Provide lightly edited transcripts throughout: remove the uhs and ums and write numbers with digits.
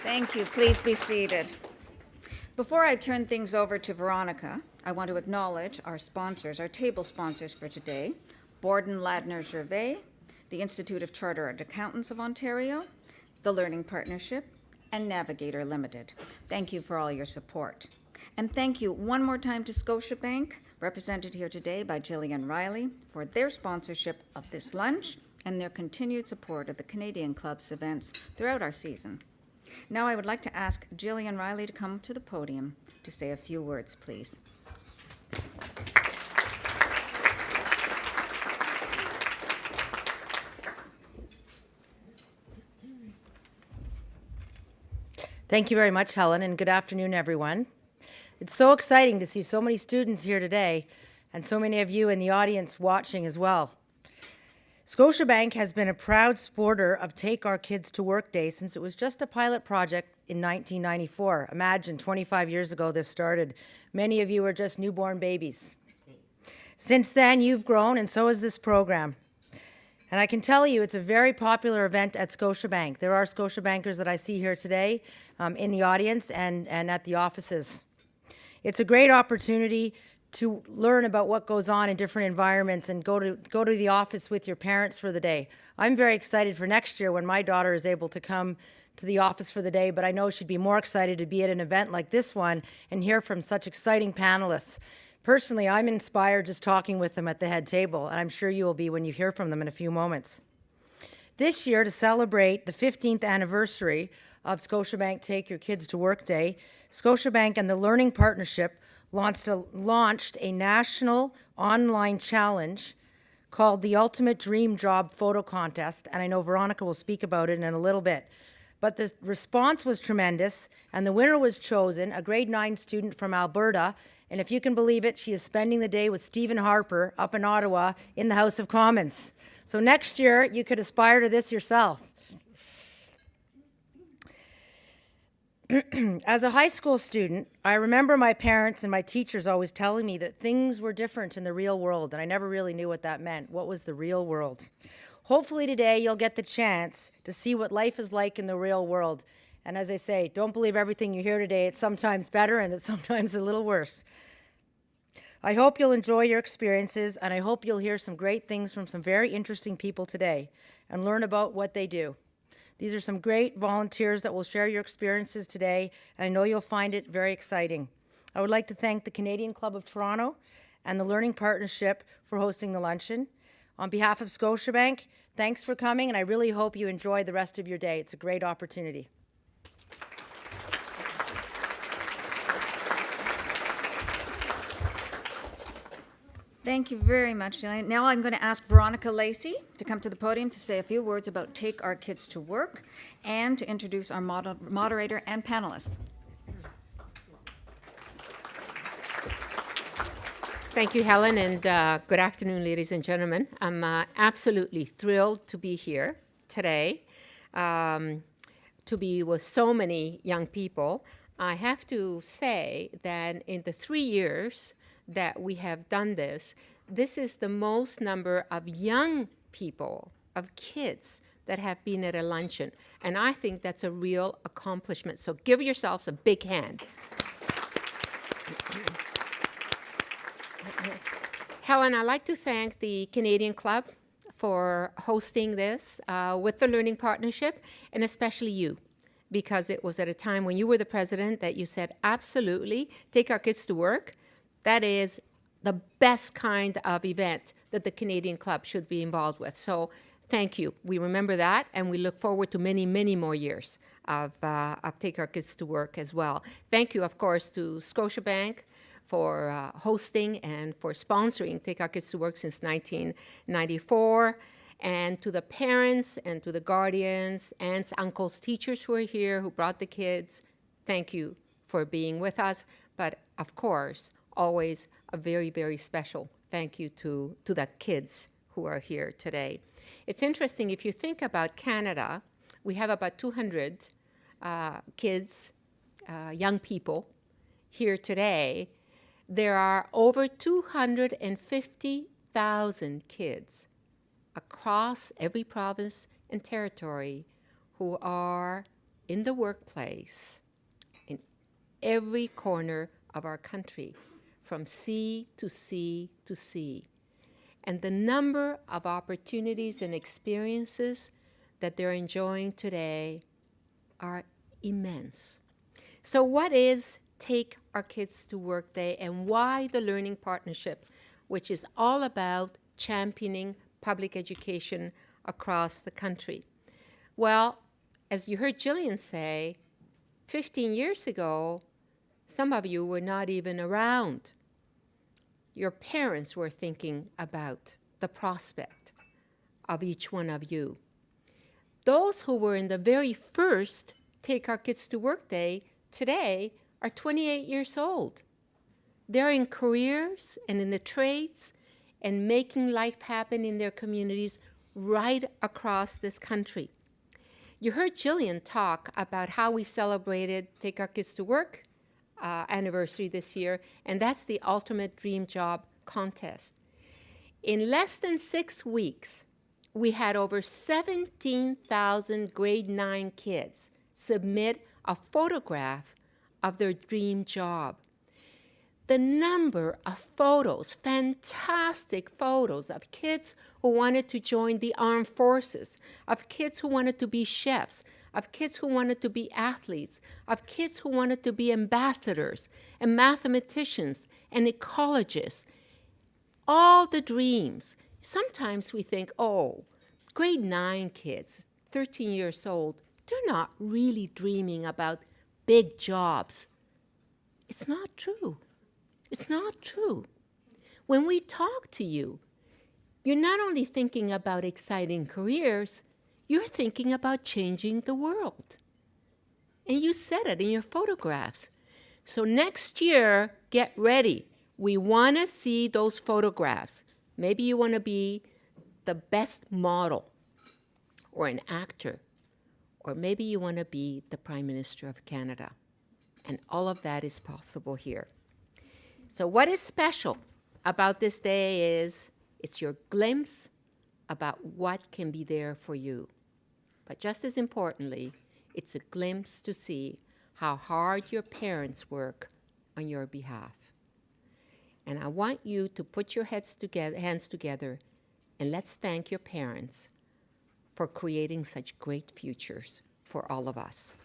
Thank you. Please be seated. Before I turn things over to Veronica, I want to acknowledge our sponsors, our table sponsors for today, Borden Ladner Gervais, the Institute of Chartered Accountants of Ontario, the Learning Partnership, and Navigator Limited. Thank you for all your support. And thank you one more time to Scotiabank, represented here today by Gillian Riley, for their sponsorship of this lunch and their continued support of the Canadian Club's events throughout our season. Now I would like to ask Gillian Riley to come to the podium to say a few words, please. Thank you very much, Helen, and good afternoon, everyone. It's so exciting to see so many students here today and so many of you in the audience watching as well. Scotiabank has been a proud supporter of Take Our Kids to Work Day since it was just a pilot project in 1994. Imagine 25 years ago this started. Many of you were just newborn babies. Since then, you've grown, and so has this program. And I can tell you it's a very popular event at Scotiabank. There are Scotiabankers that I see here today in the audience and at the offices. It's a great opportunity to learn about what goes on in different environments and go to the office with your parents for the day. I'm very excited for next year when my daughter is able to come to the office for the day, but I know she'd be more excited to be at an event like this one and hear from such exciting panelists. Personally, I'm inspired just talking with them at the head table, and I'm sure you will be when you hear from them in a few moments. This year, to celebrate the 15th anniversary of Scotiabank Take Your Kids to Work Day, Scotiabank and the Learning Partnership launched a national online challenge called the Ultimate Dream Job Photo Contest, and I know Veronica will speak about it in a little bit. But the response was tremendous, and the winner was chosen, a grade 9 student from Alberta, and if you can believe it, she is spending the day with Stephen Harper up in Ottawa in the House of Commons. So next year, you could aspire to this yourself. As a high school student, I remember my parents and my teachers always telling me that things were different in the real world, and I never really knew what that meant. What was the real world? Hopefully today you'll get the chance to see what life is like in the real world. And as I say, don't believe everything you hear today. It's sometimes better and it's sometimes a little worse. I hope you'll enjoy your experiences, and I hope you'll hear some great things from some very interesting people today and learn about what they do. These are some great volunteers that will share your experiences today, and I know you'll find it very exciting. I would like to thank the Canadian Club of Toronto and the Learning Partnership for hosting the luncheon. On behalf of Scotiabank, thanks for coming, and I really hope you enjoy the rest of your day. It's a great opportunity. Thank you very much, Gillian. Now I'm going to ask Veronica Lacey to come to the podium to say a few words about Take Our Kids to Work and to introduce our moderator and panelists. Thank you, Helen, and good afternoon, ladies and gentlemen. I'm absolutely thrilled to be here today, to be with so many young people. I have to say that in the 3 years that we have done this, this is the most number of young people, of kids, that have been at a luncheon. And I think that's a real accomplishment. So give yourselves a big hand. Helen, I'd like to thank the Canadian Club for hosting this with the Learning Partnership, and especially you, because it was at a time when you were the president that you said, absolutely, take our kids to work. That is the best kind of event that the Canadian Club should be involved with. So thank you. We remember that, and we look forward to many, many more years of Take Our Kids to Work as well. Thank you, of course, to Scotiabank for hosting and for sponsoring Take Our Kids to Work since 1994, and to the parents and to the guardians, aunts, uncles, teachers who are here, who brought the kids. Thank you for being with us. But of course, always a very, very special thank you to the kids who are here today. It's interesting, if you think about Canada, we have about 200 kids, young people here today. There are over 250,000 kids across every province and territory who are in the workplace, in every corner of our country, from sea to sea to sea. And the number of opportunities and experiences that they're enjoying today are immense. So what is Take Our Kids to Work Day, and why the Learning Partnership, which is all about championing public education across the country? Well, as you heard Jillian say, 15 years ago, some of you were not even around. Your parents were thinking about the prospect of each one of you. Those who were in the very first Take Our Kids to Work Day today are 28 years old. They're in careers and in the trades and making life happen in their communities right across this country. You heard Jillian talk about how we celebrated Take Our Kids to Work anniversary this year, and that's the Ultimate Dream Job Contest. In less than 6 weeks, we had over 17,000 grade 9 kids submit a photograph of their dream job. The number of photos, fantastic photos of kids who wanted to join the armed forces, of kids who wanted to be chefs, of kids who wanted to be athletes, of kids who wanted to be ambassadors and mathematicians and ecologists. All the dreams. Sometimes we think, oh, grade 9 kids, 13 years old, they're not really dreaming about big jobs. It's not true. It's not true. When we talk to you, you're not only thinking about exciting careers, you're thinking about changing the world. And you said it in your photographs. So next year, get ready. We want to see those photographs. Maybe you want to be the best model or an actor, or maybe you want to be the Prime Minister of Canada. And all of that is possible here. So what is special about this day is it's your glimpse about what can be there for you. But just as importantly, it's a glimpse to see how hard your parents work on your behalf. And I want you to put your hands together and let's thank your parents for creating such great futures for all of us.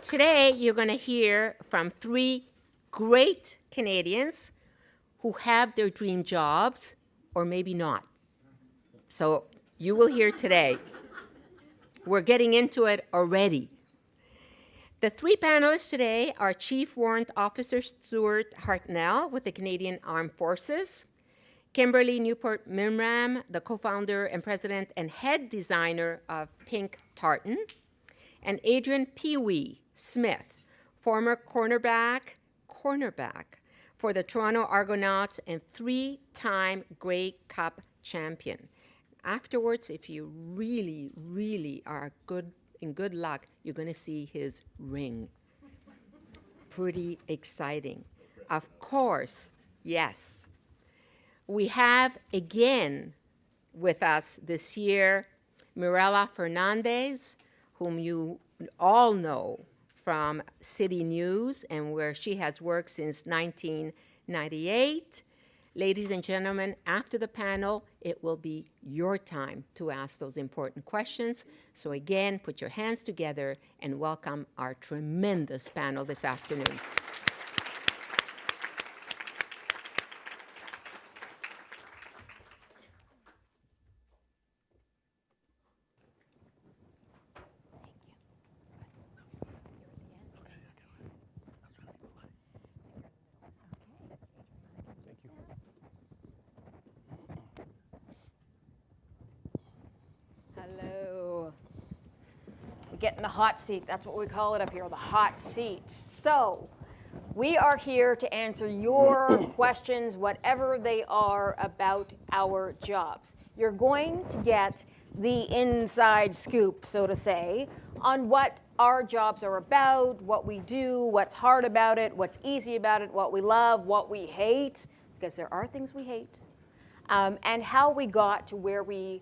Today, you're going to hear from 3 great Canadians who have their dream jobs, or maybe not. So you will hear today. We're getting into it already. The 3 panelists today are Chief Warrant Officer Stuart Hartnell with the Canadian Armed Forces, Kimberly Newport-Mimran, the co-founder and president and head designer of Pink Tartan, and Adrian Pee-wee Smith, former cornerback for the Toronto Argonauts and 3-time Grey Cup champion. Afterwards, if you really, really are in good luck, you're going to see his ring. Pretty exciting. Of course, yes. We have again with us this year Mirella Fernandez, whom you all know from City News and where she has worked since 1998. Ladies and gentlemen, after the panel, it will be your time to ask those important questions. So again, put your hands together and welcome our tremendous panel this afternoon. Hello. We get in the hot seat. That's what we call it up here, the hot seat. So we are here to answer your questions, whatever they are, about our jobs. You're going to get the inside scoop, so to say, on what our jobs are about, what we do, what's hard about it, what's easy about it, what we love, what we hate, because there are things we hate. and how we got to where we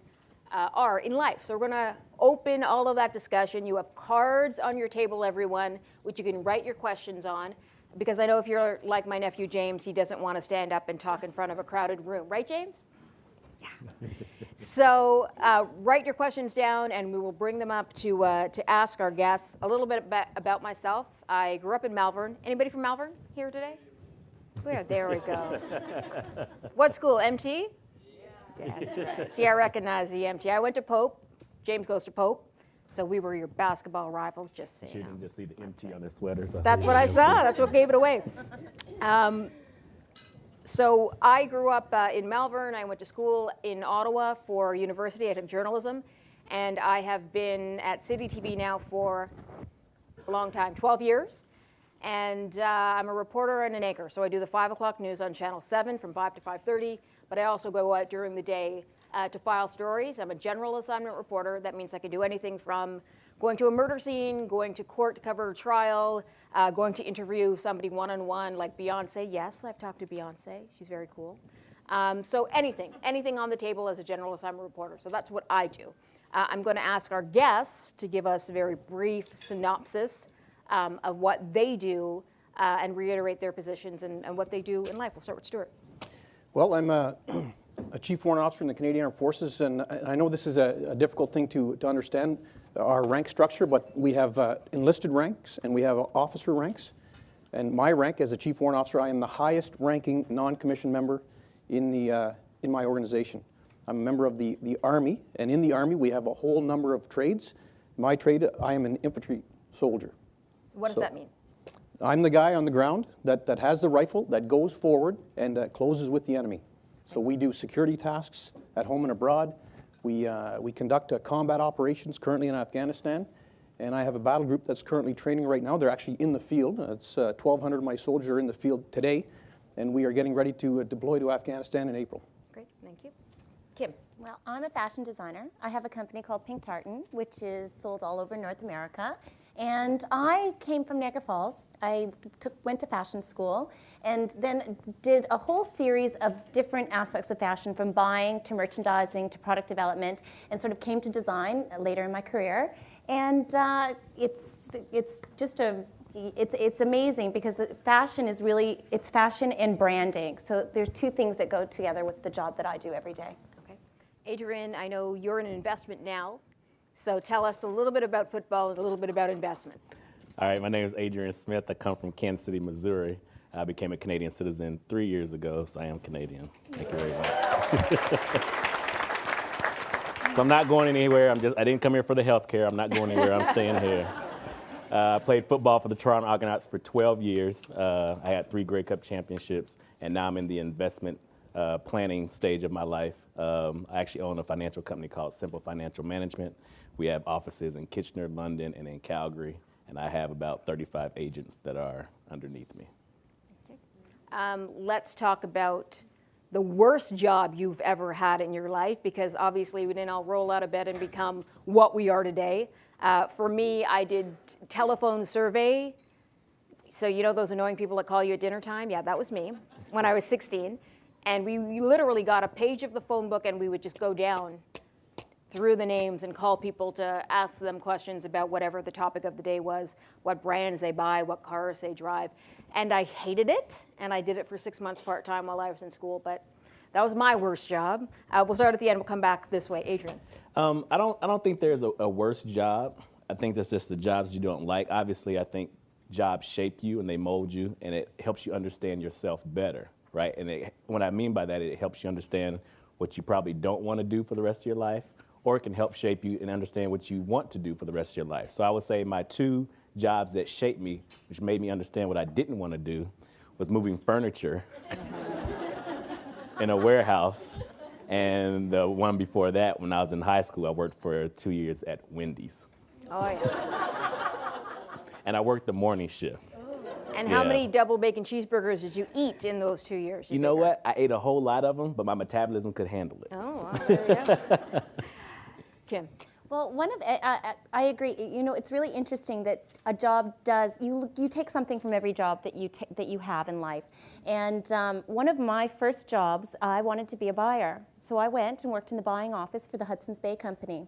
are in life. So we're going to open all of that discussion. You have cards on your table, everyone, which you can write your questions on, because I know if you're like my nephew James, he doesn't want to stand up and talk in front of a crowded room. Right, James? Yeah. So write your questions down, and we will bring them up to ask our guests a little bit about myself. I grew up in Malvern. Anybody from Malvern here today? Where? There we go. What school? MT? Yeah. That's right. See, I recognize the MT. I went to Pope. James goes to Pope. So we were your basketball rivals, just so you know. You didn't just see the MT on their sweaters. That's what I saw. That's what gave it away. So I grew up in Malvern. I went to school in Ottawa for university. I took journalism. And I have been at City TV now for a long time, 12 years. And I'm a reporter and an anchor. So I do the 5 o'clock news on Channel 7 from 5 to 5:30. But I also go out during the day to file stories. I'm a general assignment reporter. That means I can do anything from going to a murder scene, going to court to cover a trial, going to interview somebody one-on-one like Beyonce. Yes, I've talked to Beyonce. She's very cool. So anything on the table as a general assignment reporter. So that's what I do. I'm going to ask our guests to give us a very brief synopsis of what they do and reiterate their positions and what they do in life. We'll start with Stuart. Well, I'm a Chief Warrant Officer in the Canadian Armed Forces, and I know this is a difficult thing to understand, our rank structure, but we have enlisted ranks and we have officer ranks. And my rank as a Chief Warrant Officer, I am the highest ranking non-commissioned member in my organization. I'm a member of the Army, and in the Army we have a whole number of trades. My trade, I am an infantry soldier. What does that mean? I'm the guy on the ground that has the rifle, that goes forward and closes with the enemy. So we do security tasks at home and abroad. We conduct combat operations currently in Afghanistan. And I have a battle group that's currently training right now. They're actually in the field. It's 1,200 of my soldiers are in the field today. And we are getting ready to deploy to Afghanistan in April. Great, thank you. Kim. Well, I'm a fashion designer. I have a company called Pink Tartan, which is sold all over North America. And I came from Niagara Falls. I went to fashion school and then did a whole series of different aspects of fashion, from buying to merchandising to product development, and sort of came to design later in my career. And it's amazing because fashion is really, it's fashion and branding. So there's two things that go together with the job that I do every day. Okay. Adrienne, I know you're in investment now. So tell us a little bit about football and a little bit about investment. All right, my name is Adrian Smith. I come from Kansas City, Missouri. I became a Canadian citizen 3 years ago, so I am Canadian. Thank you very much. So I'm not going anywhere. I didn't come here for the health care. I'm not going anywhere. I'm staying here. I played football for the Toronto Argonauts for 12 years. I had 3 Grey Cup championships, and now I'm in the investment planning stage of my life. I actually own a financial company called Simple Financial Management. We have offices in Kitchener, London, and in Calgary, and I have about 35 agents that are underneath me. Okay. Let's talk about the worst job you've ever had in your life, because obviously we didn't all roll out of bed and become what we are today. For me, I did telephone survey. So you know those annoying people that call you at dinner time? Yeah, that was me when I was 16. And we literally got a page of the phone book, and we would just go down through the names and call people to ask them questions about whatever the topic of the day was, what brands they buy, what cars they drive. And I hated it, and I did it for 6 months part-time while I was in school, but that was my worst job. We'll start at the end. We'll come back this way. Adrian. I don't think there's a worse job. I think that's just the jobs you don't like. Obviously, I think jobs shape you and they mold you, and it helps you understand yourself better, right? And what I mean by that, it helps you understand what you probably don't want to do for the rest of your life, or it can help shape you and understand what you want to do for the rest of your life. So I would say my 2 jobs that shaped me, which made me understand what I didn't want to do, was moving furniture in a warehouse. And the one before that, when I was in high school, I worked for 2 years at Wendy's. Oh, yeah. And I worked the morning shift. And how many double bacon cheeseburgers did you eat in those 2 years? You know what? I ate a whole lot of them, but my metabolism could handle it. Oh, wow, there we go. Kim. Well, I agree. You know, it's really interesting that a job does, you take something from every job that you have in life. And one of my first jobs, I wanted to be a buyer. So I went and worked in the buying office for the Hudson's Bay Company.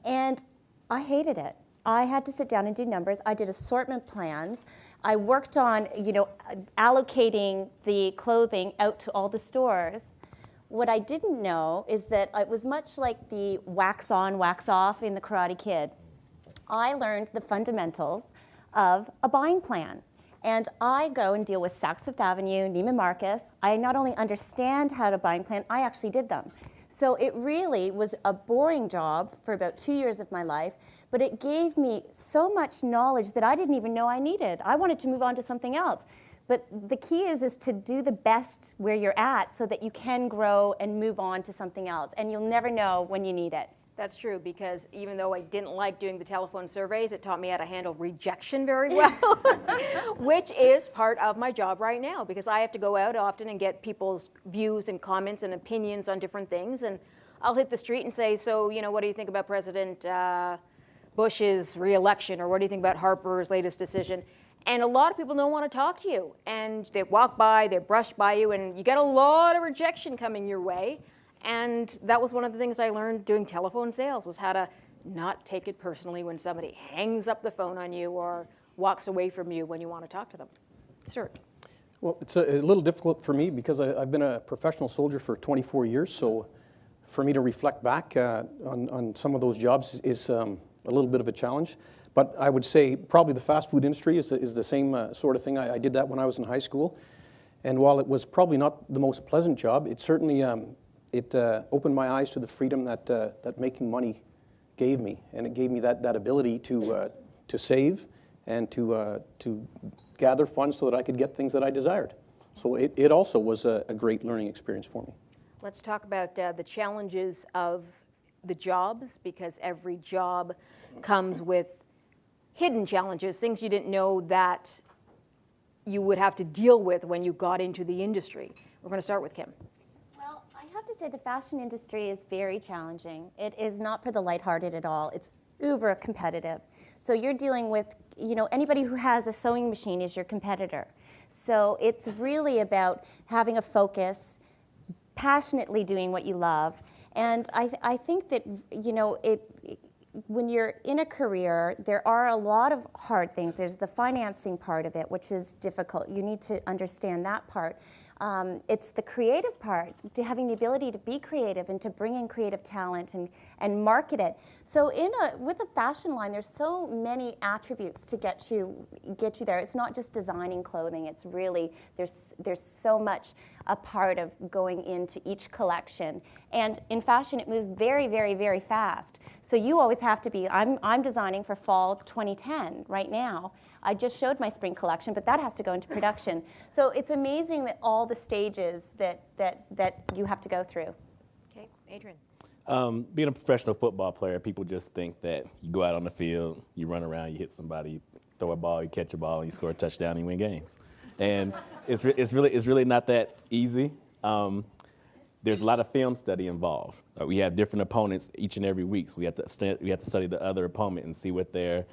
And I hated it. I had to sit down and do numbers. I did assortment plans. I worked on, you know, allocating the clothing out to all the stores. What I didn't know is that it was much like the wax on, wax off in the Karate Kid. I learned the fundamentals of a buying plan. And I go and deal with Saks Fifth Avenue, Neiman Marcus. I not only understand how to buying plan, I actually did them. So it really was a boring job for about 2 years of my life, but it gave me so much knowledge that I didn't even know I needed. I wanted to move on to something else. But the key is to do the best where you're at so that you can grow and move on to something else. And you'll never know when you need it. That's true, because even though I didn't like doing the telephone surveys, it taught me how to handle rejection very well, which is part of my job right now, because I have to go out often and get people's views and comments and opinions on different things. And I'll hit the street and say, so, you know, what do you think about President Bush's re-election, or what do you think about Harper's latest decision? And a lot of people don't want to talk to you. And they walk by, they brush by you, and you get a lot of rejection coming your way. And that was one of the things I learned doing telephone sales, was how to not take it personally when somebody hangs up the phone on you or walks away from you when you want to talk to them. Sir. Well, it's a little difficult for me because I've been a professional soldier for 24 years. So for me to reflect back on some of those jobs is a little bit of a challenge. But I would say probably the fast food industry is the same sort of thing. I did that when I was in high school. And while it was probably not the most pleasant job, it certainly opened my eyes to the freedom that making money gave me. And it gave me that ability to save and to gather funds so that I could get things that I desired. So it also was a great learning experience for me. Let's talk about the challenges of the jobs, because every job comes with hidden challenges, things you didn't know that you would have to deal with when you got into the industry. We're going to start with Kim. Well, I have to say the fashion industry is very challenging. It is not for the lighthearted at all. It's uber competitive. So you're dealing with, you know, anybody who has a sewing machine is your competitor. So it's really about having a focus, passionately doing what you love. And I think that, you know, when you're in a career, there are a lot of hard things. There's the financing part of it, which is difficult. You need to understand that part. It's the creative part, to having the ability to be creative and to bring in creative talent and market it. So with a fashion line, there's so many attributes to get you there. It's not just designing clothing. It's really, there's so much a part of going into each collection. And in fashion, it moves very, very, very fast. So you always have to be, I'm designing for fall 2010 right now. I just showed my spring collection, but that has to go into production. So it's amazing that all the stages that you have to go through. Okay, Adrian. Being a professional football player, people just think that you go out on the field, you run around, you hit somebody, you throw a ball, you catch a ball, you score a touchdown, and you win games. And it's really not that easy. There's a lot of film study involved. We have different opponents each and every week, so we have to study the other opponent and see what their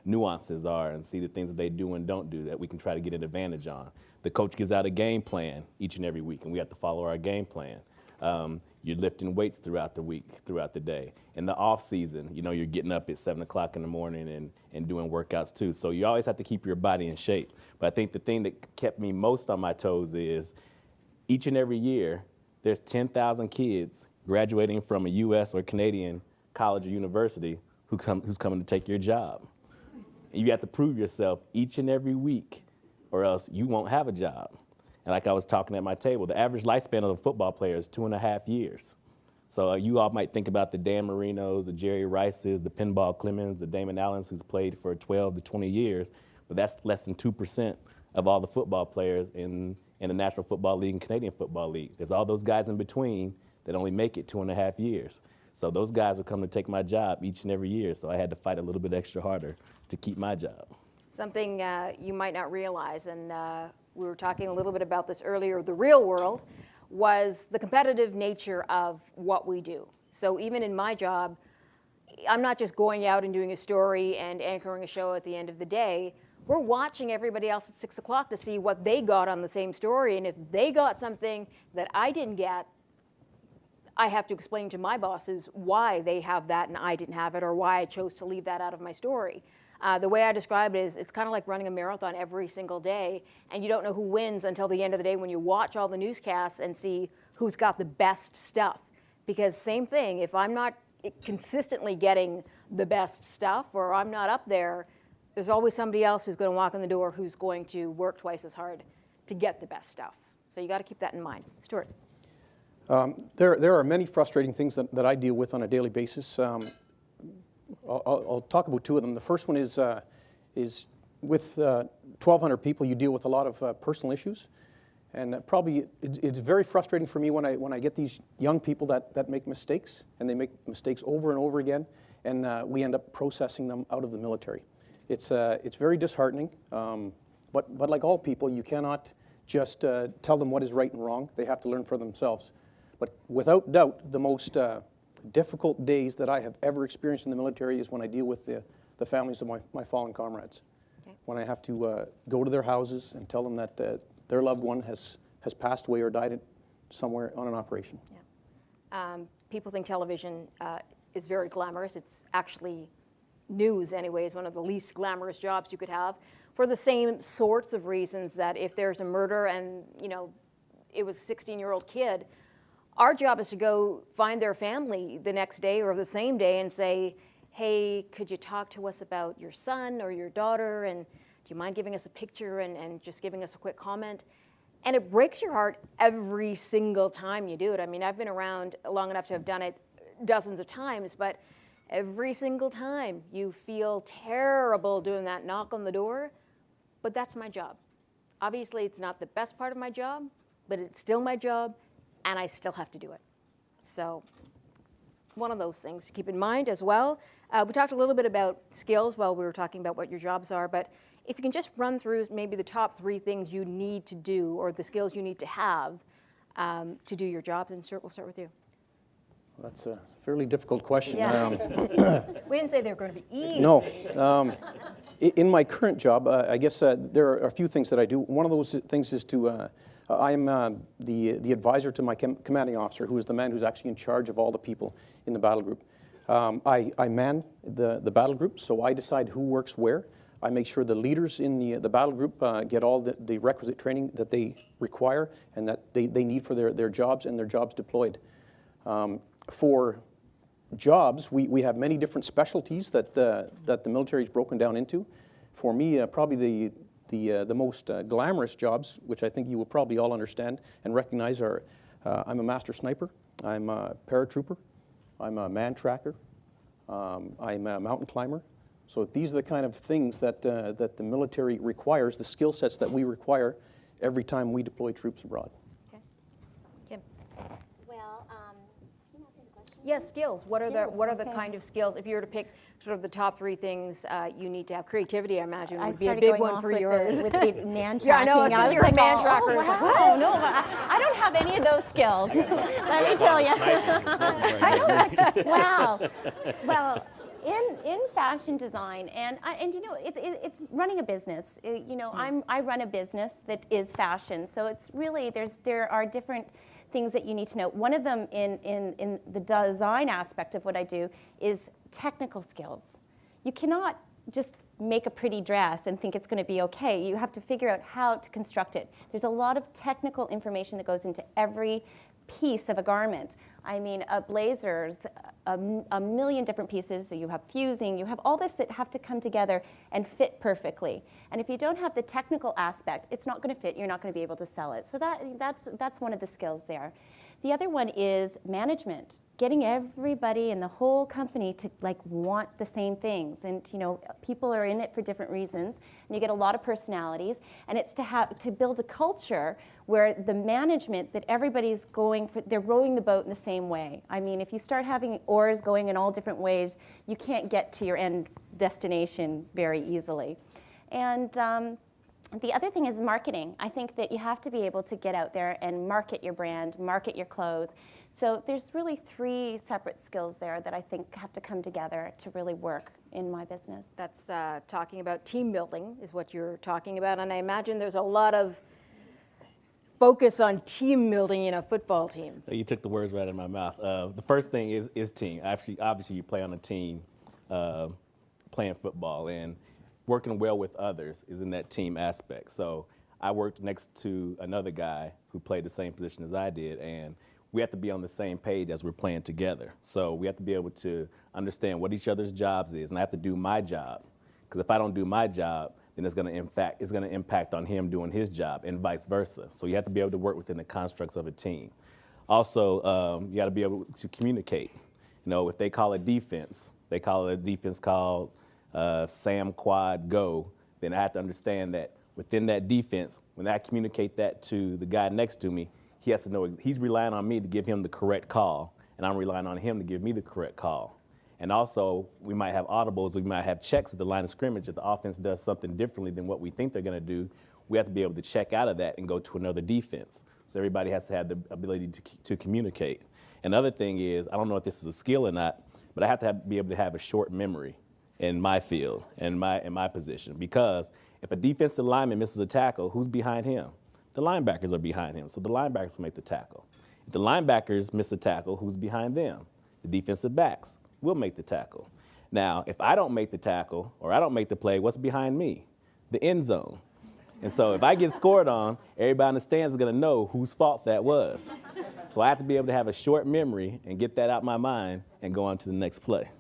nuances are and see the things that they do and don't do that we can try to get an advantage on. The coach gives out a game plan each and every week, and we have to follow our game plan. You're lifting weights throughout the week, throughout the day. In the off season, you know, you're getting up at 7 o'clock in the morning and doing workouts too. So you always have to keep your body in shape. But I think the thing that kept me most on my toes is each and every year, there's 10,000 kids graduating from a U.S. or Canadian college or university who's coming to take your job. And you have to prove yourself each and every week, or else you won't have a job. And like I was talking at my table, the average lifespan of a football player is 2.5 years. So you all might think about the Dan Marinos, the Jerry Rices, the Pinball Clemens, the Damon Allens, who's played for 12 to 20 years, but that's less than 2% of all the football players in the National Football League and Canadian Football League. There's all those guys in between that only make it 2.5 years. So those guys will come to take my job each and every year, so I had to fight a little bit extra harder to keep my job. Something you might not realize, and we were talking a little bit about this earlier, the real world was the competitive nature of what we do. So even in my job, I'm not just going out and doing a story and anchoring a show at the end of the day. We're watching everybody else at 6 o'clock to see what they got on the same story. And if they got something that I didn't get, I have to explain to my bosses why they have that and I didn't have it, or why I chose to leave that out of my story. The way I describe it is it's kind of like running a marathon every single day, and you don't know who wins until the end of the day when you watch all the newscasts and see who's got the best stuff. Because same thing, if I'm not consistently getting the best stuff, or I'm not up there, there's always somebody else who's going to walk in the door who's going to work twice as hard to get the best stuff. So you got to keep that in mind. Stuart. There are many frustrating things that I deal with on a daily basis. I'll talk about two of them. The first one is with 1,200 people, you deal with a lot of personal issues. And probably it's very frustrating for me when I get these young people that make mistakes, and they make mistakes over and over again, and we end up processing them out of the military. It's very disheartening, but like all people, you cannot just tell them what is right and wrong. They have to learn for themselves. But without doubt, the most difficult days that I have ever experienced in the military is when I deal with the families of my fallen comrades. Okay. When I have to go to their houses and tell them that their loved one has passed away or died somewhere on an operation. Yeah. People think television is very glamorous. It's actually, news anyway, is one of the least glamorous jobs you could have, for the same sorts of reasons that if there's a murder and, you know, it was a 16-year-old kid, our job is to go find their family the next day or the same day and say, hey, could you talk to us about your son or your daughter, and do you mind giving us a picture and just giving us a quick comment? And it breaks your heart every single time you do it. I mean, I've been around long enough to have done it dozens of times, but every single time you feel terrible doing that knock on the door, but that's my job. Obviously, it's not the best part of my job, but it's still my job, and I still have to do it. So one of those things to keep in mind as well. We talked a little bit about skills while we were talking about what your jobs are, but if you can just run through maybe the top 3 things you need to do, or the skills you need to have to do your jobs, and Stuart, we'll start with you. Well, that's a fairly difficult question. Yeah. We didn't say they were going to be easy. No. In my current job, I guess there are a few things that I do. One of those things is to, I'm the advisor to my commanding officer, who is the man who's actually in charge of all the people in the battle group. I man the battle group, so I decide who works where. I make sure the leaders in the battle group get all the requisite training that they require and that they need for their jobs and their jobs deployed. For jobs, we have many different specialties that the military is broken down into. For me, probably the most glamorous jobs, which I think you will probably all understand and recognize, are I'm a master sniper, I'm a paratrooper, I'm a man tracker, I'm a mountain climber. So these are the kind of things that the military requires, the skill sets that we require every time we deploy troops abroad. Okay. Kim. Well, can you ask me the question? Yes, skills. What are the okay. kind of skills, if you were to pick sort of the top 3 things you need to have? Creativity, I imagine, I would be a started big going one off for with yours. the man tracking. Yeah, I know, it's was you're a like, man oh, tracker. Oh, wow, no, I don't have any of those skills. Let me tell you. Wow. Well, in fashion design, and you know, it's running a business. You know, I run a business that is fashion, so it's really there are different things that you need to know. One of them in the design aspect of what I do is technical skills. You cannot just make a pretty dress and think it's going to be okay. You have to figure out how to construct it. There's a lot of technical information that goes into every piece of a garment. I mean, blazers, a million different pieces. So you have fusing, you have all this that have to come together and fit perfectly. And if you don't have the technical aspect, it's not going to fit. You're not going to be able to sell it. So that's one of the skills there. The other one is management, getting everybody in the whole company to like want the same things. And you know, people are in it for different reasons, and you get a lot of personalities. And it's to build a culture where the management, that everybody's they're rowing the boat in the same way. I mean, if you start having oars going in all different ways, you can't get to your end destination very easily. And the other thing is marketing. I think that you have to be able to get out there and market your brand, market your clothes. So there's really 3 separate skills there that I think have to come together to really work in my business. That's talking about team building is what you're talking about. And I imagine there's a lot of focus on team building in a football team. You took the words right out of my mouth. The first thing is team. Obviously, you play on a team playing football, and working well with others is in that team aspect. So I worked next to another guy who played the same position as I did, and we have to be on the same page as we're playing together. So we have to be able to understand what each other's jobs is, and I have to do my job. Because if I don't do my job, then it's going to impact on him doing his job, and vice versa. So you have to be able to work within the constructs of a team. Also, you got to be able to communicate. You know, if they call it defense, they call it a defense called Sam Quad Go, then I have to understand that within that defense, when I communicate that to the guy next to me, he has to know he's relying on me to give him the correct call, and I'm relying on him to give me the correct call. And also, we might have audibles, we might have checks at the line of scrimmage. If the offense does something differently than what we think they're going to do, we have to be able to check out of that and go to another defense. So everybody has to have the ability to communicate. Another thing is, I don't know if this is a skill or not, but I have to be able to have a short memory in my field, in my position. Because if a defensive lineman misses a tackle, who's behind him? The linebackers are behind him, so the linebackers will make the tackle. If the linebackers miss a tackle, who's behind them? The defensive backs will make the tackle. Now, if I don't make the tackle or I don't make the play, what's behind me? The end zone. And so if I get scored on, everybody in the stands is going to know whose fault that was. So I have to be able to have a short memory and get that out my mind and go on to the next play.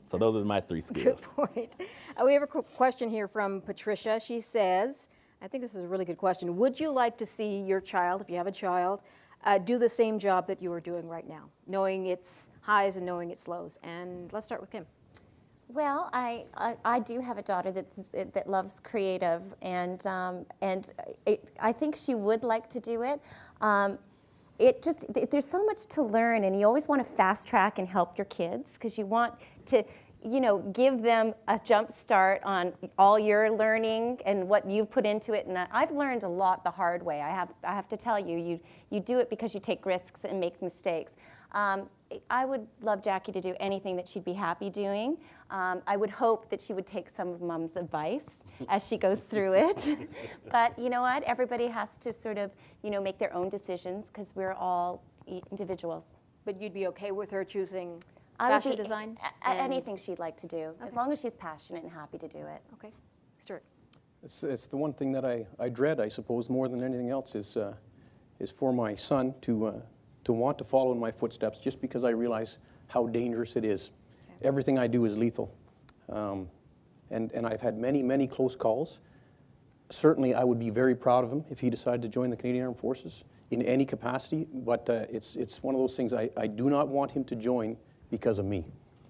So those are my 3 skills. Good point. We have a question here from Patricia. She says, I think this is a really good question. Would you like to see your child, if you have a child, do the same job that you are doing right now, knowing its highs and knowing its lows? And let's start with Kim. Well, I do have a daughter that loves creative, and I think she would like to do it. There's so much to learn, and you always want to fast track and help your kids because you want to, give them a jump start on all your learning and what you've put into it. And I've learned a lot the hard way. I have to tell you, you do it because you take risks and make mistakes. I would love Jackie to do anything that she'd be happy doing. I would hope that she would take some of Mom's advice as she goes through it. But you know what? Everybody has to sort of, make their own decisions because we're all individuals. But you'd be okay with her choosing I would fashion be design? Anything she'd like to do, as long as she's passionate and happy to do it. Okay. Stuart. It's the one thing that I dread, I suppose, more than anything else is for my son to want to follow in my footsteps just because I realize how dangerous it is. Okay. Everything I do is lethal. And I've had many, many close calls. Certainly, I would be very proud of him if he decided to join the Canadian Armed Forces in any capacity, but it's one of those things I do not want him to join because of me.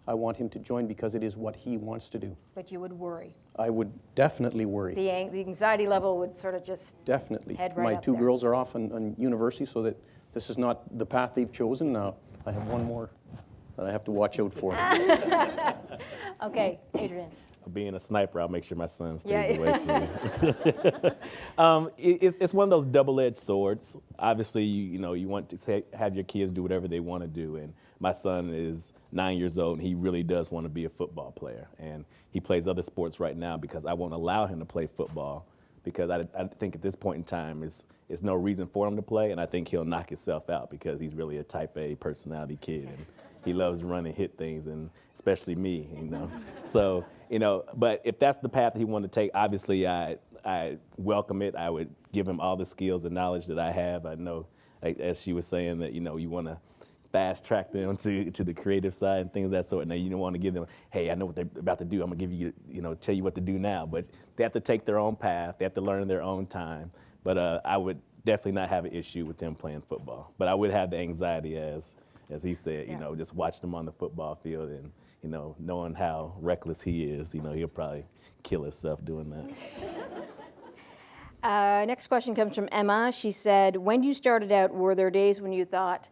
I want him to join because it is what he wants to do. But you would worry. I would definitely worry. The anxiety level would sort of just definitely. Head right My up 2 there. girls are off on university, so that this is not the path they've chosen. Now I have one more that I have to watch out for. Okay, Adrian. Being a sniper, I'll make sure my son stays Yeah. away from me. It's one of those double-edged swords. Obviously, you want to have your kids do whatever they want to do, and my son is 9 years old, and he really does want to be a football player, and he plays other sports right now because I won't allow him to play football because I think at this point in time is no reason for him to play, and I think he'll knock himself out because he's really a type A personality kid, and he loves to run and hit things, and especially me, So, but if that's the path he wanted to take, obviously I welcome it. I would give him all the skills and knowledge that I have. I know, like, as she was saying, that, you want to fast track them to the creative side and things of that sort. Now, you don't want to give them, hey, I know what they're about to do. I'm going to give you, tell you what to do now. But they have to take their own path. They have to learn in their own time. But I would definitely not have an issue with them playing football. But I would have the anxiety, as he said, just watch them on the football field and, knowing how reckless he is, he'll probably kill himself doing that. Next question comes from Emma. She said, when you started out, were there days when you thought,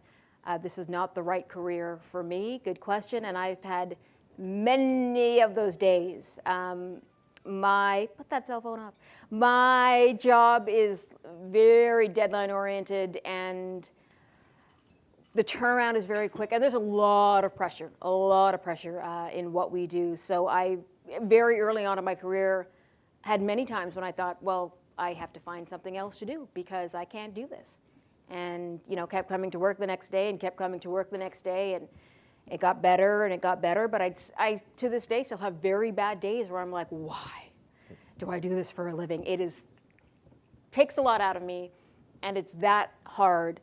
this is not the right career for me? Good question, and I've had many of those days. Put that cell phone off. My job is very deadline oriented, and the turnaround is very quick, and there's a lot of pressure in what we do. So I, very early on in my career, had many times when I thought, well, I have to find something else to do because I can't do this. And, you know, kept coming to work the next day and kept coming to work the next day, and it got better and it got better. But I to this day, still have very bad days where I'm like, why do I do this for a living? Takes a lot out of me, and it's that hard.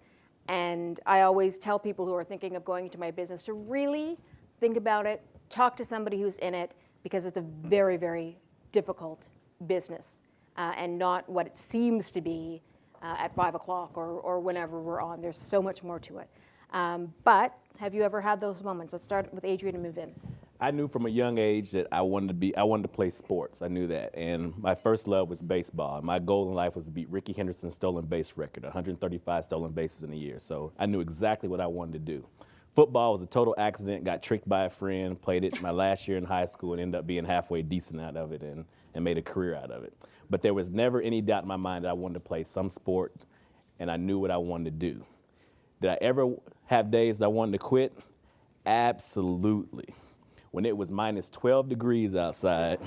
And I always tell people who are thinking of going into my business to really think about it, talk to somebody who's in it, because it's a very, very difficult business and not what it seems to be at 5 o'clock or whenever we're on. There's so much more to it. But have you ever had those moments? Let's start with Adrian and move in. I knew from a young age that I wanted to play sports. I knew that. And my first love was baseball. My goal in life was to beat Ricky Henderson's stolen base record, 135 stolen bases in a year. So I knew exactly what I wanted to do. Football was a total accident, got tricked by a friend, played it my last year in high school and ended up being halfway decent out of it and made a career out of it. But there was never any doubt in my mind that I wanted to play some sport, and I knew what I wanted to do. Did I ever have days that I wanted to quit? Absolutely. When it was minus 12 degrees outside,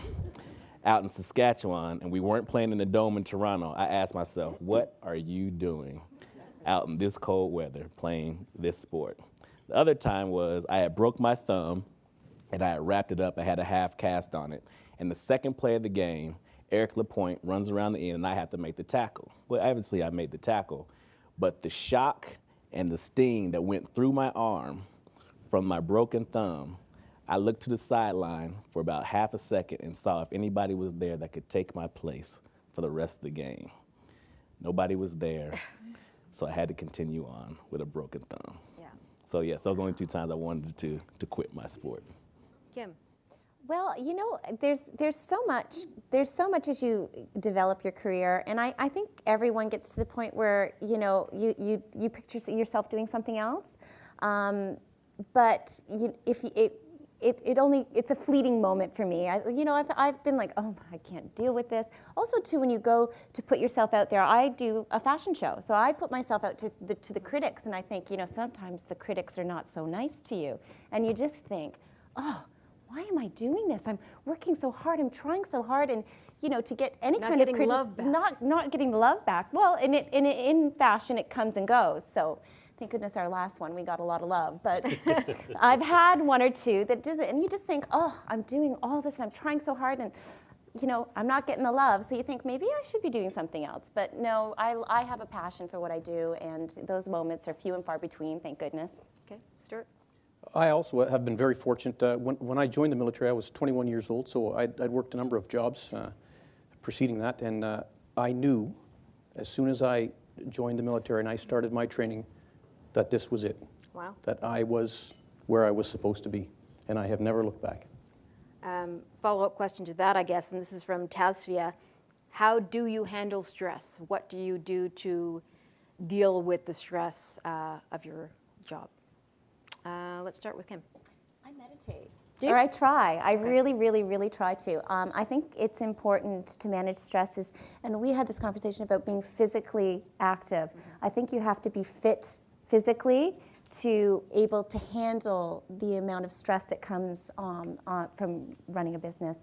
out in Saskatchewan, and we weren't playing in the Dome in Toronto, I asked myself, what are you doing out in this cold weather playing this sport? The other time was I had broke my thumb, and I had wrapped it up. I had a half cast on it. And the second play of the game, Eric Lapointe runs around the end, and I have to make the tackle. Well, obviously, I made the tackle, but the shock and the sting that went through my arm from my broken thumb, I looked to the sideline for about half a second and saw if anybody was there that could take my place for the rest of the game. Nobody was there, so I had to continue on with a broken thumb. Yeah. So yes, those are only 2 times I wanted to quit my sport. Kim. Well, you know, there's so much as you develop your career, and I think everyone gets to the point where, you know, you picture yourself doing something else, but it's a fleeting moment for me. I've been like, oh, I can't deal with this. Also, too, when you go to put yourself out there, I do a fashion show, so I put myself out to the critics, and I think, you know, sometimes the critics are not so nice to you, and you just think, oh, why am I doing this? I'm working so hard. I'm trying so hard, and you know, to get any kind of not getting the love back. Well, in fashion, it comes and goes. So, thank goodness our last one we got a lot of love. But I've had 1 or 2 that does it, and you just think, oh, I'm doing all this, and I'm trying so hard, and you know, I'm not getting the love. So you think maybe I should be doing something else. But no, I have a passion for what I do, and those moments are few and far between. Thank goodness. Okay, Stuart. I also have been very fortunate. When I joined the military, I was 21 years old, so I'd worked a number of jobs preceding that, and I knew as soon as I joined the military and I started my training that this was it. Wow. That I was where I was supposed to be, and I have never looked back. Follow-up question to that, I guess, and this is from Tasvia. How do you handle stress? What do you do to deal with the stress of your job? Let's start with Kim. I meditate. Or I try. I really, really, really try to. I think it's important to manage stresses, and we had this conversation about being physically active. I think you have to be fit physically to able to handle the amount of stress that comes from running a business.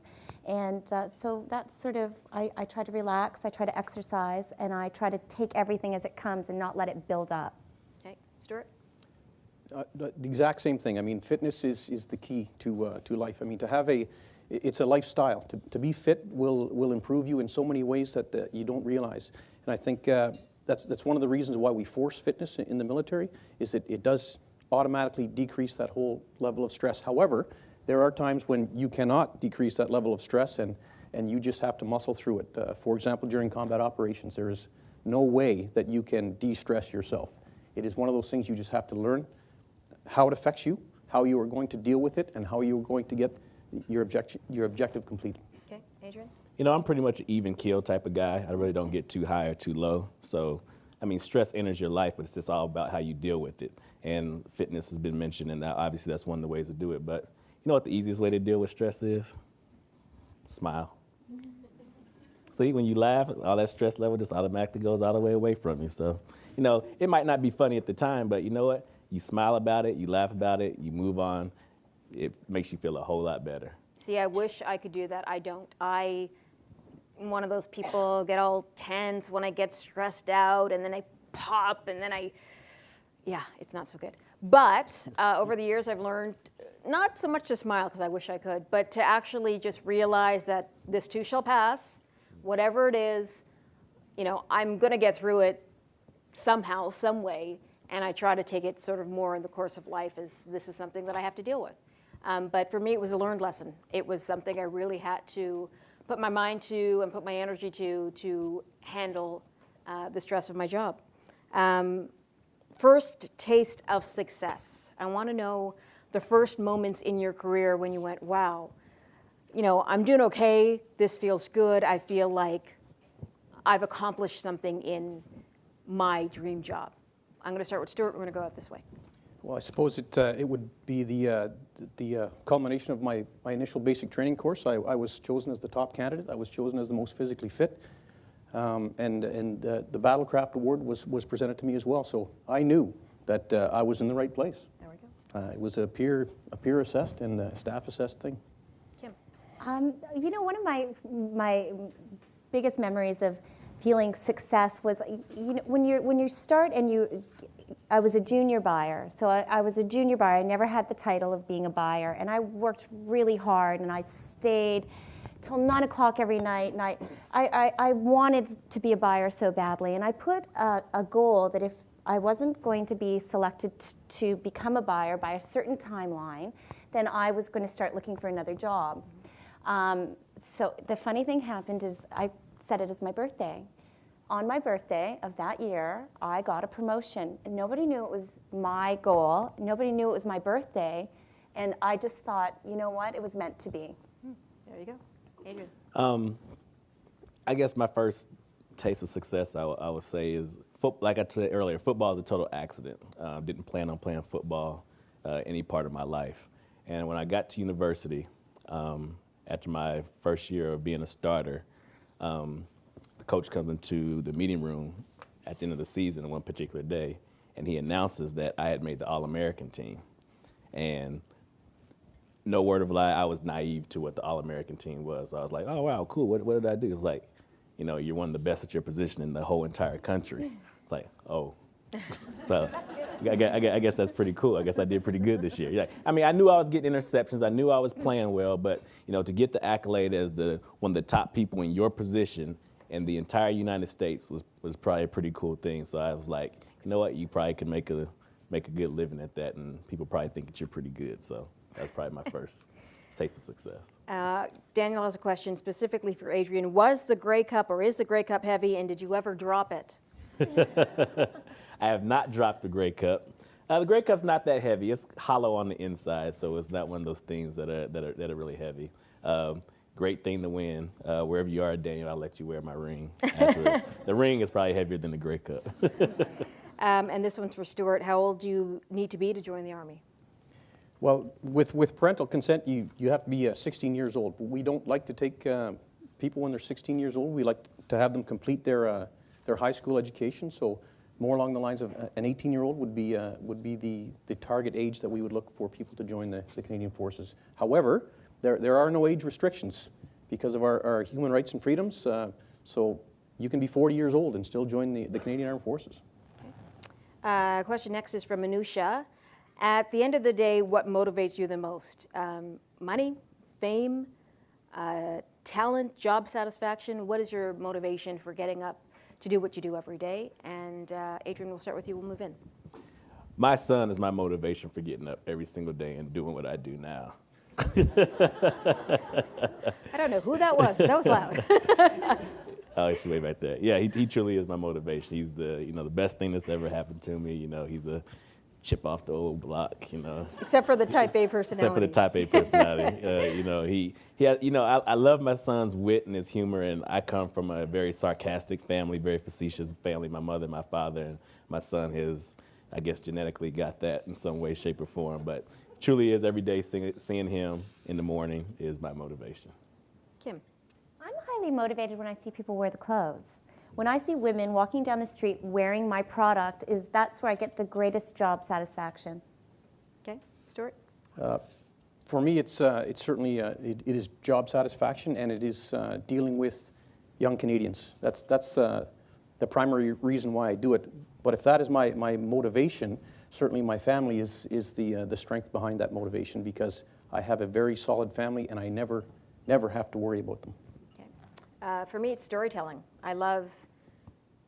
And so that's sort of, I try to relax, I try to exercise, and I try to take everything as it comes and not let it build up. Okay, Stuart? The exact same thing. I mean, fitness is the key to life. I mean, it's a lifestyle. To be fit will improve you in so many ways that you don't realize. And I think that's one of the reasons why we force fitness in the military, is that it does automatically decrease that whole level of stress. However, there are times when you cannot decrease that level of stress, and you just have to muscle through it. For example, during combat operations, there is no way that you can de-stress yourself. It is one of those things you just have to learn how it affects you, how you are going to deal with it, and how you are going to get your objective completed. Okay, Adrian? You know, I'm pretty much an even keel type of guy. I really don't get too high or too low. So, I mean, stress enters your life, but it's just all about how you deal with it. And fitness has been mentioned, and obviously that's one of the ways to do it. But you know what the easiest way to deal with stress is? Smile. See, when you laugh, all that stress level just automatically goes all the way away from you. So, you know, it might not be funny at the time, but you know what? you smile about it, you laugh about it, you move on. It makes you feel a whole lot better. See, I wish I could do that. I don't. I'm one of those people get all tense when I get stressed out, and then I pop, and then yeah, it's not so good. But over the years, I've learned not so much to smile, because I wish I could, but to actually just realize that this too shall pass. Whatever it is, you know, I'm going to get through it somehow, some way, and I try to take it sort of more in the course of life as this is something that I have to deal with. But for me, it was a learned lesson. It was something I really had to put my mind to and put my energy to handle the stress of my job. First taste of success. I want to know the first moments in your career when you went, wow, you know, I'm doing okay. This feels good. I feel like I've accomplished something in my dream job. I'm going to start with Stuart. We're going to go out this way. Well, I suppose it would be the culmination of my initial basic training course. I was chosen as the top candidate. I was chosen as the most physically fit. And the Battlecraft Award was presented to me as well. So I knew that I was in the right place. There we go. It was a peer assessed and a staff assessed thing. Kim. You know, one of my biggest memories of feeling success was, you know, when you start and I was a junior buyer. So I was a junior buyer. I never had the title of being a buyer. And I worked really hard, and I stayed till 9 o'clock every night. And I wanted to be a buyer so badly. And I put a goal that if I wasn't going to be selected to become a buyer by a certain timeline, then I was going to start looking for another job. So the funny thing happened is I set it as my birthday. On my birthday of that year, I got a promotion. Nobody knew it was my goal. Nobody knew it was my birthday. And I just thought, you know what? It was meant to be. There you go. Adrian. I guess my first taste of success, I would say, is, like I said earlier, football is a total accident. Didn't plan on playing football any part of my life. And when I got to university, after my first year of being a starter, the coach comes into the meeting room at the end of the season on one particular day, and he announces that I had made the All-American team. And no word of a lie, I was naive to what the All-American team was. So I was like, oh, wow, cool. What did I do? It's like, you know, you're one of the best at your position in the whole entire country. It's like, oh. So I guess that's pretty cool. I guess I did pretty good this year. Yeah. I mean, I knew I was getting interceptions. I knew I was playing well. But, you know, to get the accolade as one of the top people in your position in the entire United States was probably a pretty cool thing. So I was like, you know what? You probably could make a good living at that, and people probably think that you're pretty good. So that's probably my first taste of success. Daniel has a question specifically for Adrian. Was the Grey Cup, or is the Grey Cup heavy, and did you ever drop it? I have not dropped the Grey Cup. The Grey Cup's not that heavy. It's hollow on the inside, so it's not one of those things that are really heavy. Great thing to win. Wherever you are, Daniel, I'll let you wear my ring afterwards. The ring is probably heavier than the Grey Cup. And this one's for Stuart. How old do you need to be to join the Army? Well, with parental consent, you have to be 16 years old. But we don't like to take people when they're 16 years old. We like to have them complete their high school education. So more along the lines of an 18-year-old would be the target age that we would look for people to join the Canadian Forces. However, there are no age restrictions because of our human rights and freedoms. So you can be 40 years old and still join the Canadian Armed Forces. Question next is from Manusha. At the end of the day, what motivates you the most? Money, fame, talent, job satisfaction? What is your motivation for getting up to do what you do every day? And Adrian, we'll start with you. We'll move in. My son is my motivation for getting up every single day and doing what I do now. I don't know who that was, but that was loud. Oh, he's way back there. Yeah, he truly is my motivation. He's the best thing that's ever happened to me. You know, he's a chip off the old block. You know, except for the Type A personality. Except for the Type A personality. You know, he had. You know, I love my son's wit and his humor, and I come from a very sarcastic family, very facetious family. My mother, my father, and my son has, I guess, genetically got that in some way, shape, or form. But truly is every day seeing him in the morning is my motivation. Kim. I'm highly motivated when I see people wear the clothes. when I see women walking down the street wearing my product, that's where I get the greatest job satisfaction. Okay, Stuart? For me, it's certainly it is job satisfaction, and it is dealing with young Canadians. That's the primary reason why I do it. But if that is my motivation, certainly my family is the strength behind that motivation, because I have a very solid family and I never have to worry about them. Okay. For me, it's storytelling. I love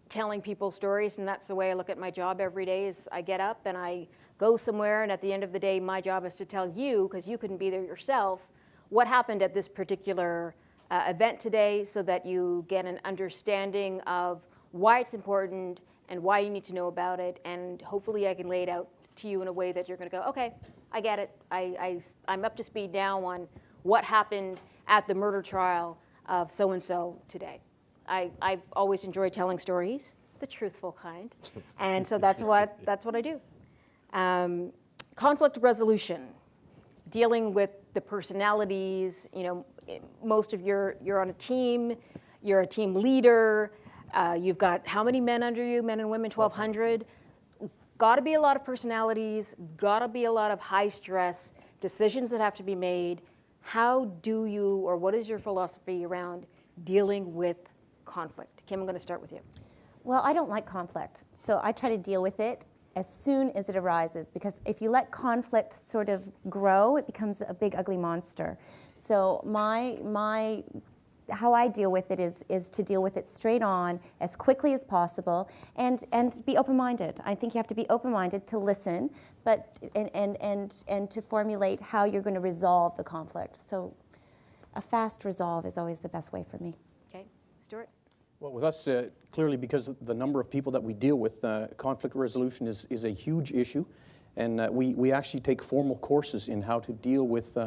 telling people stories, and that's the way I look at my job every day. Is I get up and I go somewhere, and at the end of the day, my job is to tell you, because you couldn't be there yourself, what happened at this particular event today, so that you get an understanding of why it's important and why you need to know about it, and hopefully I can lay it out to you in a way that you're going to go, okay, I get it. I'm up to speed now on what happened at the murder trial of so-and-so today. I've always enjoyed telling stories, the truthful kind, and so that's what I do. Conflict resolution, dealing with the personalities. You know, most of you're on a team, you're a team leader. You've got how many men under you, men and women, 1,200? Got to be a lot of personalities, got to be a lot of high stress, decisions that have to be made. How do you, or what is your philosophy around dealing with conflict? Kim, I'm going to start with you. Well, I don't like conflict, so I try to deal with it as soon as it arises, because if you let conflict sort of grow, it becomes a big ugly monster. So how I deal with it is to deal with it straight on, as quickly as possible, and be open-minded. I think you have to be open-minded to listen, but and to formulate how you're going to resolve the conflict. So a fast resolve is always the best way for me. Okay, Stuart? Well, with us, clearly, because of the number of people that we deal with, conflict resolution is a huge issue, and we actually take formal courses in how to deal with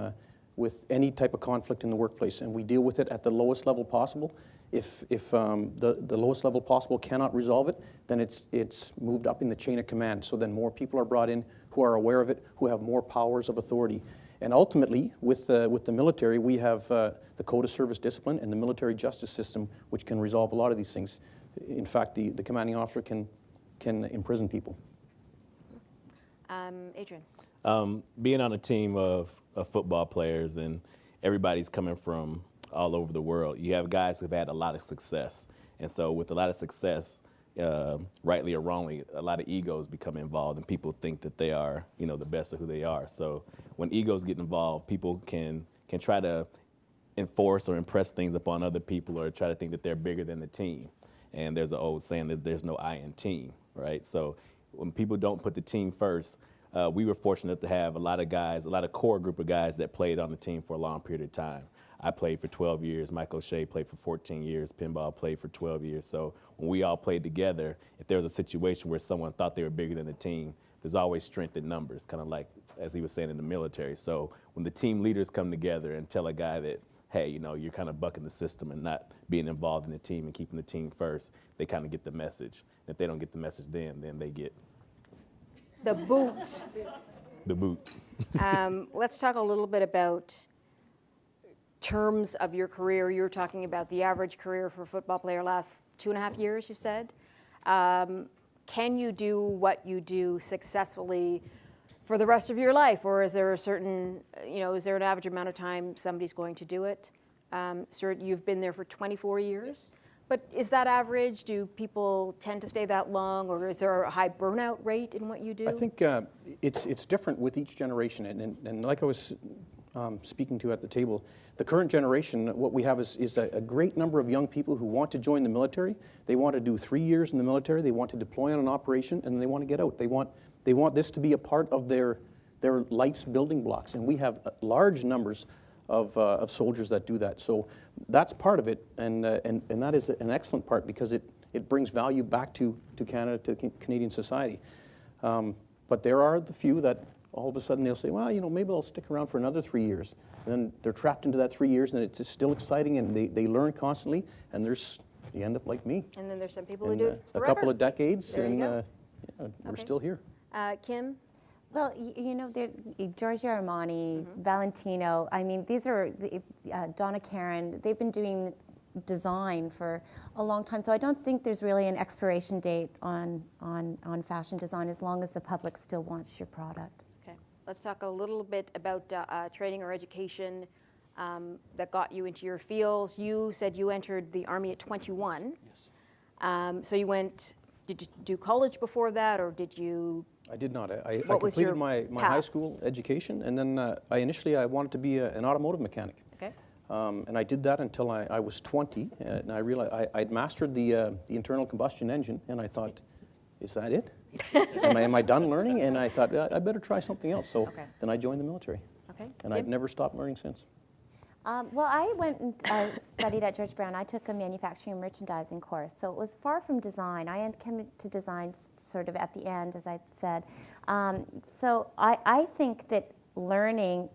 any type of conflict in the workplace, and we deal with it at the lowest level possible. If the lowest level possible cannot resolve it, then it's moved up in the chain of command. So then more people are brought in who are aware of it, who have more powers of authority. And ultimately, with the military, we have the Code of Service Discipline and the military justice system, which can resolve a lot of these things. In fact, the commanding officer can imprison people. Adrian? Being on a team of football players, and everybody's coming from all over the world, you have guys who've had a lot of success. And so with a lot of success, rightly or wrongly, a lot of egos become involved, and people think that they are, the best of who they are. So when egos get involved, people can try to enforce or impress things upon other people, or try to think that they're bigger than the team. And there's an old saying that there's no I in team, right? So when people don't put the team first, we were fortunate to have a lot of guys, a lot of core group of guys that played on the team for a long period of time. I played for 12 years. Mike O'Shea played for 14 years. Pinball played for 12 years. So when we all played together, if there was a situation where someone thought they were bigger than the team, there's always strength in numbers, kind of like, as he was saying, in the military. So when the team leaders come together and tell a guy that, hey, you're kind of bucking the system and not being involved in the team and keeping the team first, they kind of get the message. If they don't get the message then they get The boot. the boot. Let's talk a little bit about terms of your career. You were talking about the average career for a football player lasts 2.5 years, you said. Can you do what you do successfully for the rest of your life, or is there a certain, is there an average amount of time somebody's going to do it? Stuart, you've been there for 24 years. But is that average? Do people tend to stay that long, or is there a high burnout rate in what you do? I think it's different with each generation, and like I was speaking to at the table, the current generation, what we have is a great number of young people who want to join the military. They want to do 3 years in the military. They want to deploy on an operation, and they want to get out. They want this to be a part of their life's building blocks, and we have large numbers of soldiers that do that. So that's part of it, and that is an excellent part, because it brings value back to Canada, to Canadian society. But there are the few that all of a sudden they'll say, well, maybe I'll stick around for another 3 years. And then they're trapped into that 3 years, and it's still exciting, and they learn constantly, and you end up like me. And then there's some people who do it forever. A couple of decades, there and we're still here. Kim? Well, Giorgio Armani, Valentino, I mean, these are Donna Karan, they've been doing design for a long time. So I don't think there's really an expiration date on fashion design as long as the public still wants your product. Okay, let's talk a little bit about training or education that got you into your fields. You said you entered the Army at 21. Yes. So you went, did you do college before that, or did you? I did not. I What was your completed my path? high school education, and then I wanted to be an automotive mechanic. Okay. And I did that until I was 20, and I realized I'd mastered the internal combustion engine, and I thought, is that it? am I done learning? And I thought, I better try something else. So then I joined the military. Okay. And I've never stopped learning since. Well, I went and studied at George Brown. I took a manufacturing and merchandising course, so it was far from design. I came to design sort of at the end, as I said. So I think that learning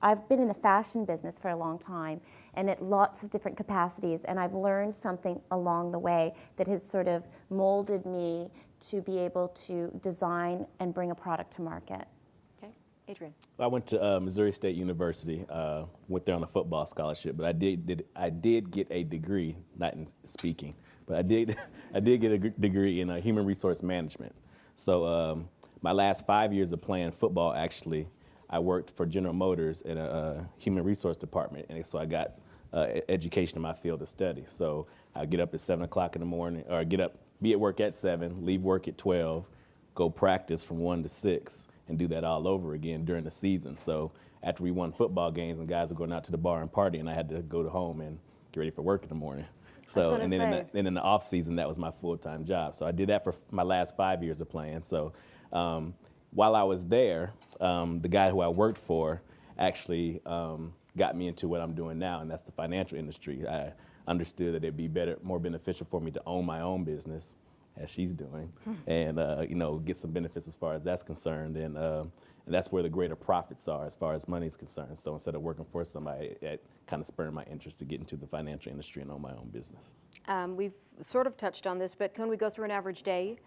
I've been in the fashion business for a long time, and at lots of different capacities, and I've learned something along the way that has sort of molded me to be able to design and bring a product to market. Okay, Adrian. I went to Missouri State University, went there on a football scholarship, but I did get a degree, not in speaking, but I did get a degree in human resource management. So my last 5 years of playing football, actually, I worked for General Motors in a human resource department, and so I got education in my field of study. So I get up at 7 o'clock in the morning, or be at work at 7, leave work at 12, go practice from 1 to 6, and do that all over again during the season. So after we won football games and guys were going out to the bar and party, and I had to go home and get ready for work in the morning. So and then in the off season, that was my full-time job. So I did that for my last 5 years of playing. So while I was there, the guy who I worked for actually got me into what I'm doing now, and that's the financial industry. I understood that it'd be more beneficial for me to own my own business, as she's doing, and get some benefits as far as that's concerned, and that's where the greater profits are as far as money is concerned. So instead of working for somebody, it kind of spurred my interest to get into the financial industry and own my own business. We've sort of touched on this, but can we go through an average day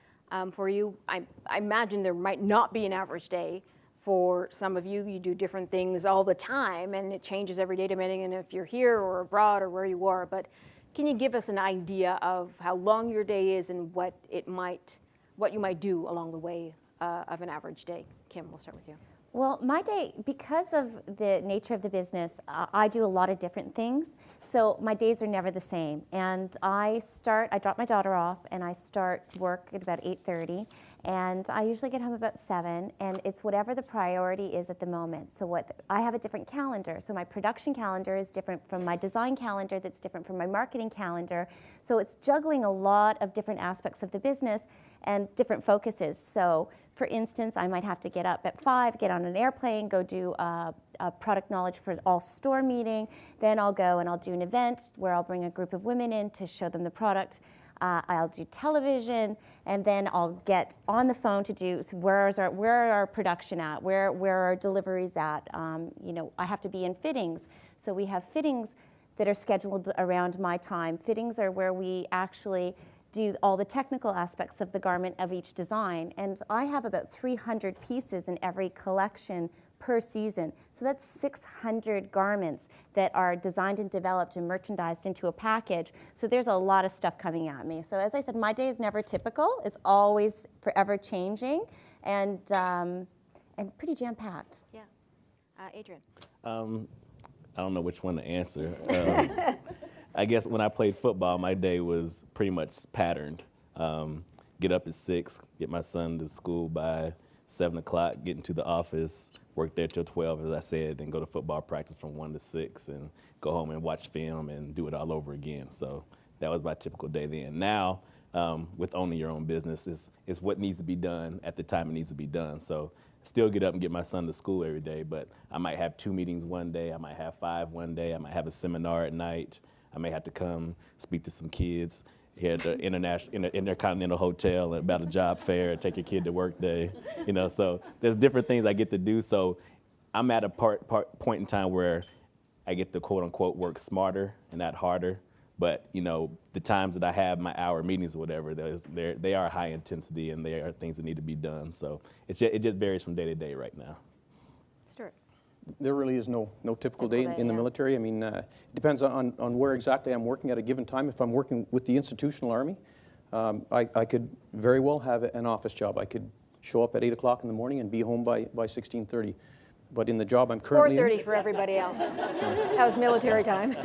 for you? I imagine there might not be an average day for some of you. You do different things all the time, and it changes every day depending on if you're here or abroad or where you are. But can you give us an idea of how long your day is and what you might do along the way of an average day? Kim, we'll start with you. Well, my day, because of the nature of the business, I do a lot of different things. So my days are never the same. And I drop my daughter off, and I start work at about 8:30. And I usually get home about 7, and it's whatever the priority is at the moment. So I have a different calendar. So my production calendar is different from my design calendar, that's different from my marketing calendar. So it's juggling a lot of different aspects of the business and different focuses. So for instance, I might have to get up at 5, get on an airplane, go do a product knowledge for all store meeting. Then I'll go and I'll do an event where I'll bring a group of women in to show them the product. I'll do television, and then I'll get on the phone to do, so where are our production at? Where are our deliveries at? I have to be in fittings. So we have fittings that are scheduled around my time. Fittings are where we actually do all the technical aspects of the garment of each design. And I have about 300 pieces in every collection per season. So that's 600 garments that are designed and developed and merchandised into a package. So there's a lot of stuff coming at me. So as I said, my day is never typical. It's always forever changing and pretty jam-packed. Yeah. Adrian. I don't know which one to answer. I guess when I played football, my day was pretty much patterned. Get up at 6, get my son to school by 7 o'clock, get into the office, work there till 12, as I said, then go to football practice from 1 to 6 and go home and watch film and do it all over again. So that was my typical day then. Now, with owning your own business, is what needs to be done at the time it needs to be done. So still get up and get my son to school every day, but I might have 2 meetings one day, I might have 5 one day, I might have a seminar at night, I may have to come speak to some kids here at the Intercontinental Hotel about a job fair, take your kid to work day, so there's different things I get to do. So I'm at a point in time where I get to quote unquote work smarter and not harder. But the times that I have my hour meetings or whatever, they are high intensity and they are things that need to be done. So it just varies from day to day right now. Stuart. There really is no typical day in the military. I mean, it depends on where exactly I'm working at a given time. If I'm working with the institutional army, I could very well have an office job. I could show up at 8 o'clock in the morning and be home by 16:30. But in the job I'm currently 4:30 for everybody else. That was military time.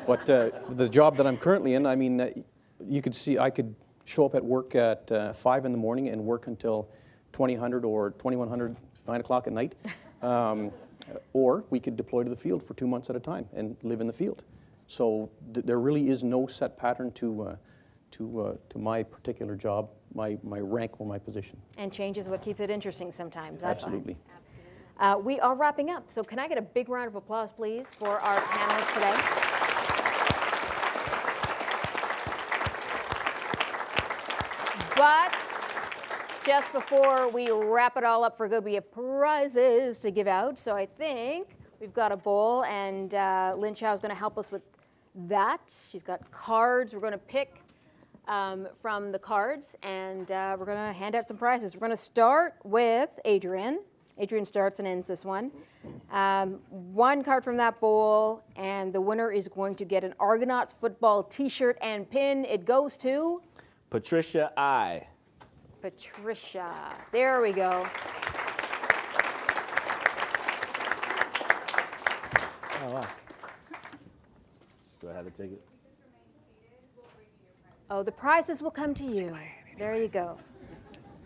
But the job that I'm currently in, I mean, you could see I could show up at work at 5 in the morning and work until 2000 or 2100, 9 o'clock at night. Or we could deploy to the field for 2 months at a time and live in the field. So there really is no set pattern to my particular job, my rank or my position. And change is what keeps it interesting sometimes. Absolutely. We are wrapping up, so can I get a big round of applause, please, for our panelists today? But just before we wrap it all up for good, we have prizes to give out. So I think we've got a bowl, and Lynn Chow is going to help us with that. She's got cards. We're going to pick from the cards, and we're going to hand out some prizes. We're going to start with Adrian. Adrian starts and ends this one. One card from that bowl, and the winner is going to get an Argonauts football T-shirt and pin. It goes to Patricia I. Patricia. There we go. Oh, wow. Do I have the ticket? Oh, the prizes will come to you. There you go.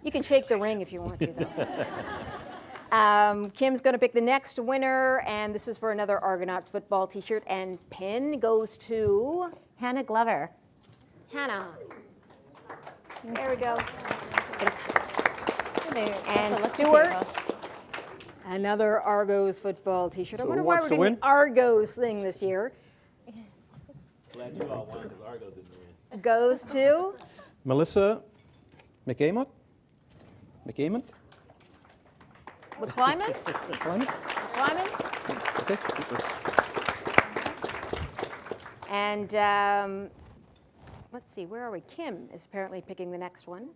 You can shake the ring if you want to, though. Kim's going to pick the next winner, and this is for another Argonauts football T-shirt and pin. Goes to Hannah Glover. Hannah. There we go. And Look at Stuart, you. another Argos football T-shirt. I So wonder who why wants we're to doing win? the Argos thing this year. Glad you all won because Argos didn't win. Goes to Melissa McAmont? McAmont? McClymond. Climate? McClymond. Okay. And let's see, where are we? Kim is apparently picking the next one.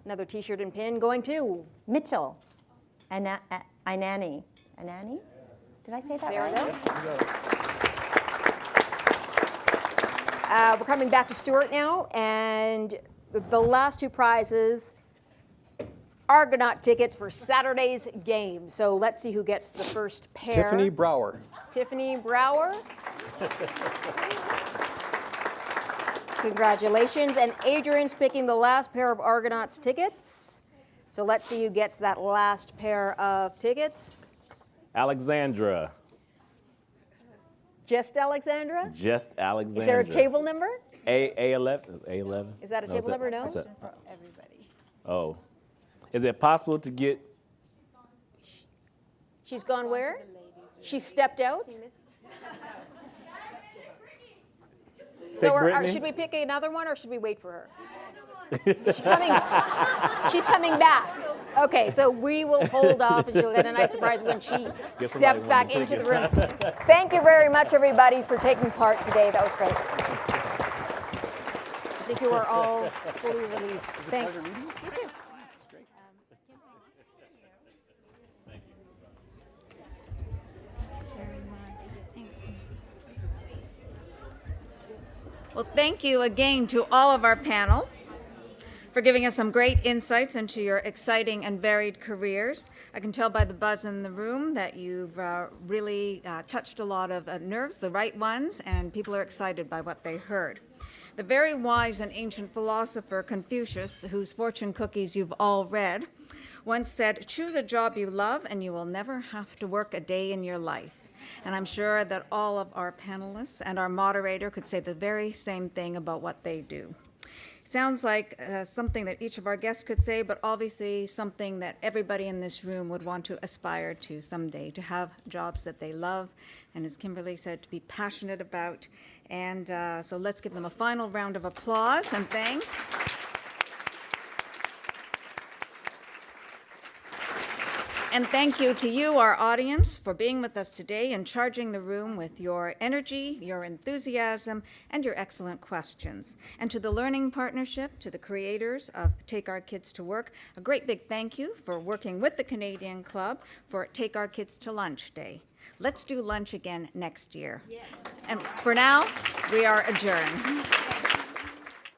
Another T-shirt and pin going to Mitchell. Inani. Inani? Did I say that There we right? go. We're coming back to Stuart now, and the last two prizes, Argonaut tickets for Saturday's game. So let's see who gets the first pair. Tiffany Brower. Tiffany Brower. Congratulations. And Adrian's picking the last pair of Argonauts tickets. So let's see who gets that last pair of tickets. Alexandra. Just Alexandra? Just Alexandra. Is there a table number? A11. A11. Is that a table number? No? what's that? Oh. Is it possible to get... She's gone where? She stepped out? Pick So Brittany? should we pick another one, or should we wait for her? She's coming back. Okay, so we will hold off, and she'll get a nice surprise when she Get steps somebody back one into the ticket. room. Thank you very much, everybody, for taking part today. That was great. I think you are all fully released. Thanks. You too. Well, thank you again to all of our panel for giving us some great insights into your exciting and varied careers. I can tell by the buzz in the room that you've really touched a lot of nerves, the right ones, and people are excited by what they heard. The very wise and ancient philosopher Confucius, whose fortune cookies you've all read, once said, "Choose a job you love and you will never have to work a day in your life." And I'm sure that all of our panelists and our moderator could say the very same thing about what they do. It sounds like something that each of our guests could say, but obviously something that everybody in this room would want to aspire to someday, to have jobs that they love, and as Kimberly said, to be passionate about. And so let's give them a final round of applause and thanks. And thank you to you, our audience, for being with us today and charging the room with your energy, your enthusiasm, and your excellent questions. And to the Learning Partnership, to the creators of Take Our Kids to Work, a great big thank you for working with the Canadian Club for Take Our Kids to Lunch Day. Let's do lunch again next year. And for now, we are adjourned.